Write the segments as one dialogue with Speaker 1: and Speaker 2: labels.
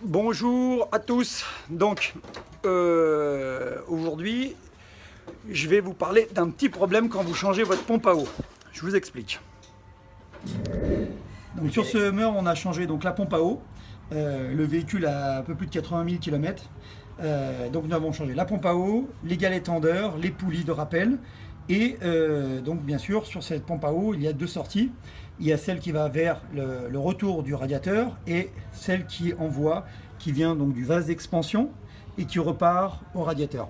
Speaker 1: Bonjour à tous. Donc aujourd'hui je vais vous parler d'un petit problème quand vous changez votre pompe à eau. Je vous explique. Donc sur ce mur on a changé donc la pompe à eau. Le véhicule a un peu plus de 80 000 km. Donc nous avons changé la pompe à eau, les galets tendeurs, les poulies de rappel. Et donc bien sûr sur cette pompe à eau il y a deux sorties. Il y a celle qui va vers le retour du radiateur et celle qui envoie, qui vient donc du vase d'expansion et qui repart au radiateur.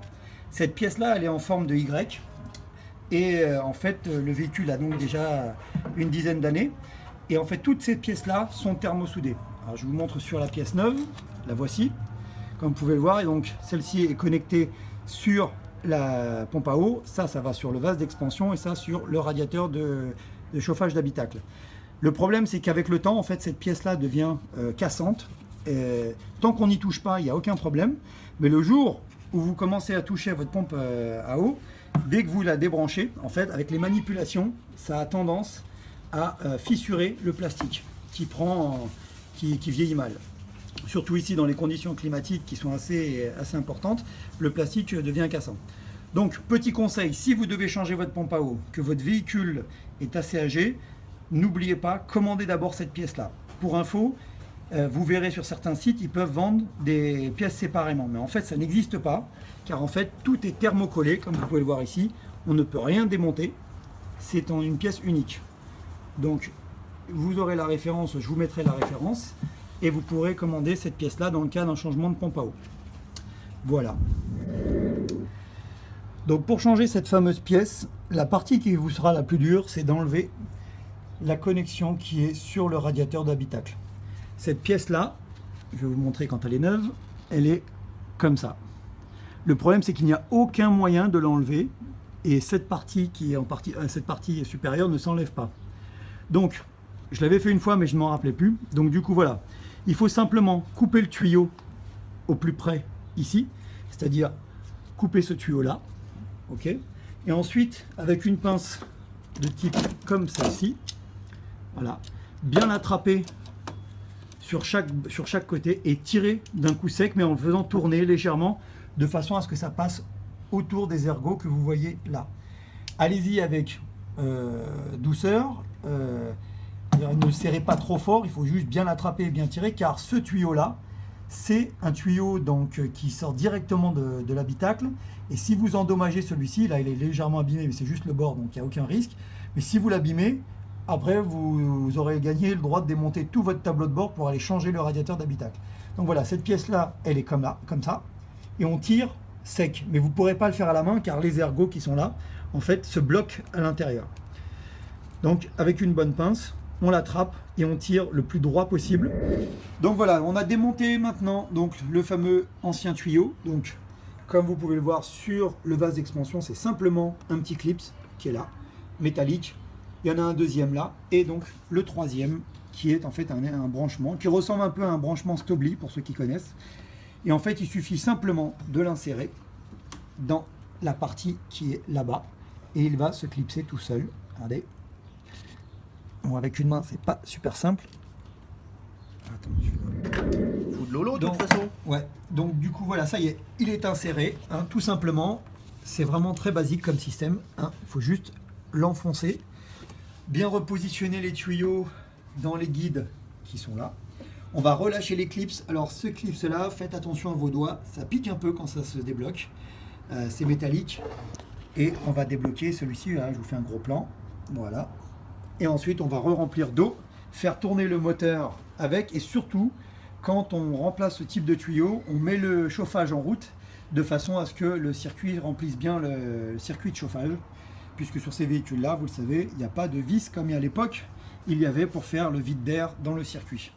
Speaker 1: Cette pièce-là, elle est en forme de Y. Et en fait, le véhicule a donc déjà une dizaine d'années. Et en fait, toutes ces pièces-là sont thermosoudées. Alors, je vous montre sur la pièce neuve. La voici, comme vous pouvez le voir. Et donc, celle-ci est connectée sur la pompe à eau. Ça va sur le vase d'expansion et ça sur le radiateur de chauffage d'habitacle. Le problème, c'est qu'avec le temps, en fait, cette pièce-là devient cassante. Tant qu'on n'y touche pas, il n'y a aucun problème. Mais le jour où vous commencez à toucher à votre pompe à eau, dès que vous la débranchez, en fait, avec les manipulations, ça a tendance à fissurer le plastique qui vieillit mal. Surtout ici, dans les conditions climatiques qui sont assez importantes, le plastique devient cassant. Donc, petit conseil, si vous devez changer votre pompe à eau, que votre véhicule est assez âgé, n'oubliez pas, commandez d'abord cette pièce-là. Pour info, vous verrez sur certains sites, ils peuvent vendre des pièces séparément. Mais en fait, ça n'existe pas, car en fait, tout est thermocollé, comme vous pouvez le voir ici. On ne peut rien démonter. C'est en une pièce unique. Donc, vous aurez la référence, je vous mettrai la référence, et vous pourrez commander cette pièce-là dans le cas d'un changement de pompe à eau. Voilà. Donc, pour changer cette fameuse pièce, la partie qui vous sera la plus dure, c'est d'enlever la connexion qui est sur le radiateur d'habitacle. Cette pièce-là, je vais vous montrer quand elle est neuve, elle est comme ça. Le problème, c'est qu'il n'y a aucun moyen de l'enlever et cette partie qui est cette partie supérieure ne s'enlève pas. Donc, je l'avais fait une fois, mais je ne m'en rappelais plus. Donc, du coup, voilà. Il faut simplement couper le tuyau au plus près ici, c'est-à-dire couper ce tuyau-là, ok. Et ensuite, avec une pince de type comme celle-ci, voilà, bien l'attraper sur chaque côté et tirer d'un coup sec, mais en le faisant tourner légèrement de façon à ce que ça passe autour des ergots que vous voyez là. Allez-y avec douceur, ne serrez pas trop fort, il faut juste bien l'attraper et bien tirer, car ce tuyau là, c'est un tuyau donc, qui sort directement de l'habitacle, et si vous endommagez celui-ci, là il est légèrement abîmé, mais c'est juste le bord, donc il n'y a aucun risque, mais si vous l'abîmez, après, vous aurez gagné le droit de démonter tout votre tableau de bord pour aller changer le radiateur d'habitacle. Donc voilà, cette pièce-là, elle est comme ça, et on tire sec. Mais vous ne pourrez pas le faire à la main, car les ergots qui sont là, en fait, se bloquent à l'intérieur. Donc, avec une bonne pince, on l'attrape et on tire le plus droit possible. Donc voilà, on a démonté maintenant donc, le fameux ancien tuyau. Donc, comme vous pouvez le voir sur le vase d'expansion, c'est simplement un petit clip qui est là, métallique. Il y en a un deuxième là, et donc le troisième qui est en fait un branchement, qui ressemble un peu à un branchement Stobli pour ceux qui connaissent. Et en fait, il suffit simplement de l'insérer dans la partie qui est là-bas, et il va se clipser tout seul. Regardez. Bon, avec une main, c'est pas super simple. Attends,
Speaker 2: Faut de lolo de toute façon.
Speaker 1: Ouais, donc du coup, voilà, ça y est, il est inséré, hein, tout simplement. C'est vraiment très basique comme système. Hein. Il faut juste l'enfoncer. Bien repositionner les tuyaux dans les guides qui sont là. On va relâcher les clips. Alors ce clip là, faites attention à vos doigts, ça pique un peu quand ça se débloque. C'est métallique. Et on va débloquer celui-ci, je vous fais un gros plan. Voilà. Et ensuite on va re-remplir d'eau, faire tourner le moteur avec, et surtout, quand on remplace ce type de tuyau, on met le chauffage en route de façon à ce que le circuit remplisse bien le circuit de chauffage. Puisque sur ces véhicules-là, vous le savez, il n'y a pas de vis comme à l'époque, il y avait pour faire le vide d'air dans le circuit.